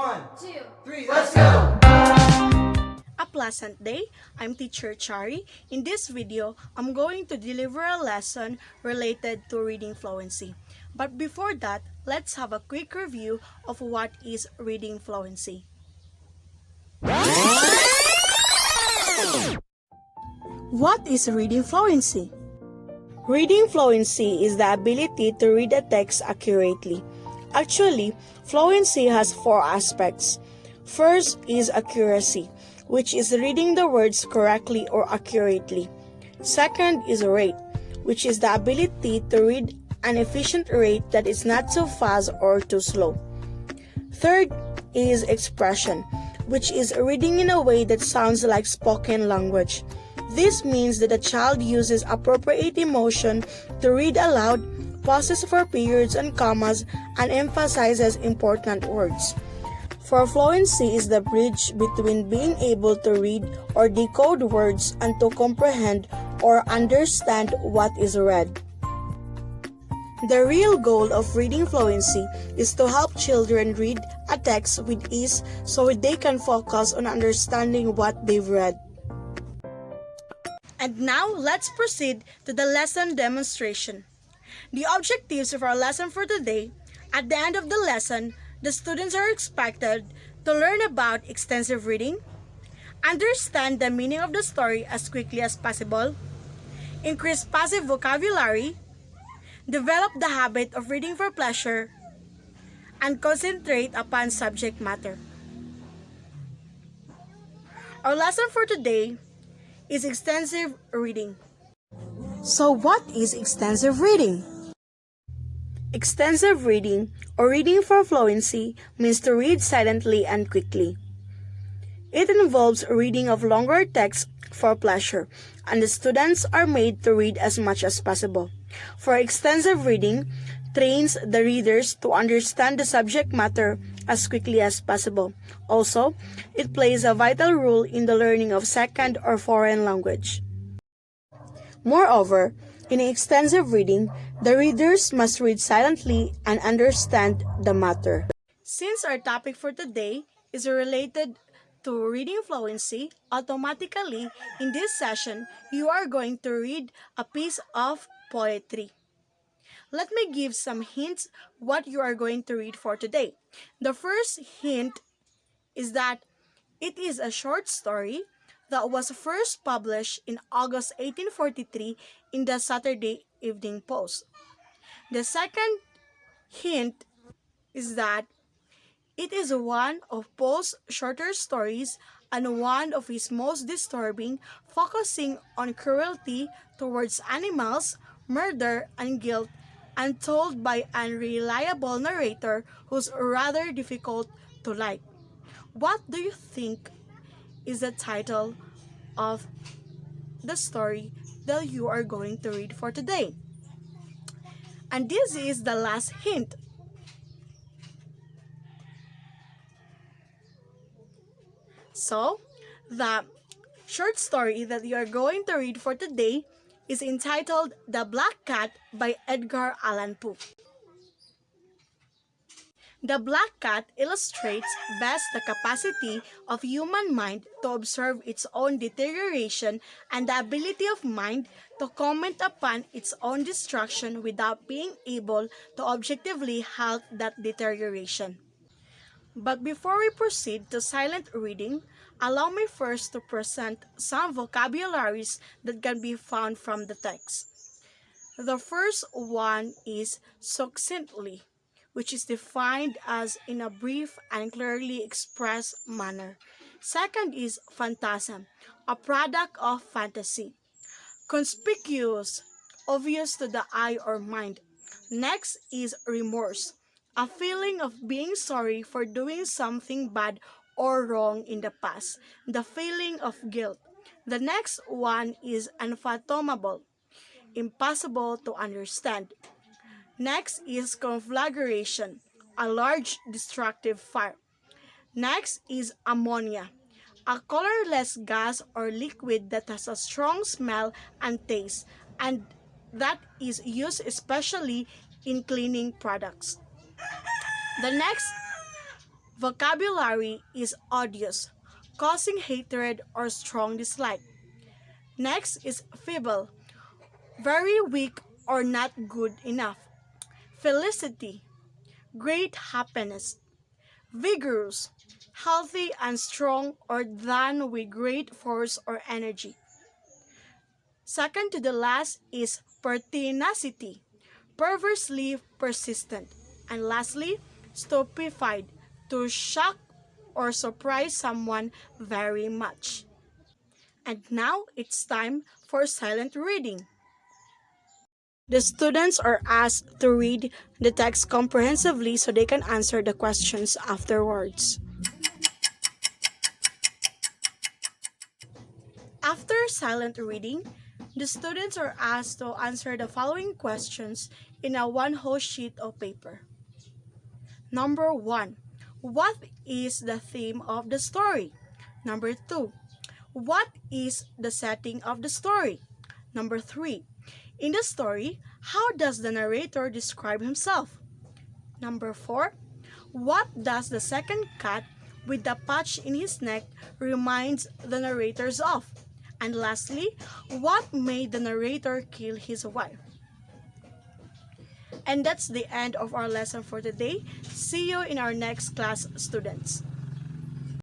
1, 2, 3, let's go! A pleasant day. I'm Teacher Chari. In this video, I'm going to deliver a lesson related to reading fluency. But before that, let's have a quick review of what is reading fluency. What is reading fluency? Reading fluency is the ability to read a text accurately. Actually, fluency has 4 aspects. First is accuracy, which is reading the words correctly or accurately. Second is rate, which is the ability to read an efficient rate that is not too fast or too slow. Third is expression, which is reading in a way that sounds like spoken language. This means that the child uses appropriate emotion to read aloud, pauses for periods and commas, and emphasizes important words. For fluency is the bridge between being able to read or decode words and to comprehend or understand what is read. The real goal of reading fluency is to help children read a text with ease so they can focus on understanding what they've read. And now, let's proceed to the lesson demonstration. The objectives of our lesson for today: at the end of the lesson, the students are expected to learn about extensive reading, understand the meaning of the story as quickly as possible, increase passive vocabulary, develop the habit of reading for pleasure, and concentrate upon subject matter. Our lesson for today is extensive reading. So what is extensive reading? Extensive reading, or reading for fluency, means to read silently and quickly. It involves reading of longer texts for pleasure, and the students are made to read as much as possible. For extensive reading, trains the readers to understand the subject matter as quickly as possible. Also, it plays a vital role in the learning of second or foreign language. Moreover, in extensive reading, the readers must read silently and understand the matter. Since our topic for today is related to reading fluency, automatically in this session, you are going to read a piece of poetry. Let me give some hints what you are going to read for today. The first hint is that it is a short story that was first published in August 1843 in the Saturday Evening Post. The second hint is that it is one of Poe's shorter stories and one of his most disturbing, focusing on cruelty towards animals, murder, and guilt, and told by an unreliable narrator who's rather difficult to like. What do you think is the title of the story that you are going to read for today? And this is the last hint. So, the short story that you are going to read for today is entitled The Black Cat by Edgar Allan Poe. The Black Cat illustrates best the capacity of human mind to observe its own deterioration and the ability of mind to comment upon its own destruction without being able to objectively halt that deterioration. But before we proceed to silent reading, allow me first to present some vocabularies that can be found from the text. The first one is succinctly, which is defined as in a brief and clearly expressed manner. Second is phantasm, a product of fantasy. Conspicuous, obvious to the eye or mind. Next is remorse, a feeling of being sorry for doing something bad or wrong in the past. The feeling of guilt. The next one is unfathomable, impossible to understand. Next is conflagration, a large destructive fire. Next is ammonia, a colorless gas or liquid that has a strong smell and taste, and that is used especially in cleaning products. The next Vocabulary is odious, causing hatred or strong dislike. Next is feeble, very weak or not good enough. Felicity, great happiness. Vigorous, healthy and strong or than with great force or energy. Second to the last is pertinacity, perversely persistent. And lastly, stupefied, to shock or surprise someone very much. And now it's time for silent reading. The students are asked to read the text comprehensively so they can answer the questions afterwards. After silent reading, the students are asked to answer the following questions in a one whole sheet of paper. Number 1. What is the theme of the story? Number 2. What is the setting of the story? Number 3. In the story, how does the narrator describe himself? Number 4. What does the second cat with the patch in his neck reminds the narrators of? And lastly, what made the narrator kill his wife? And that's the end of our lesson for today. See you in our next class, students.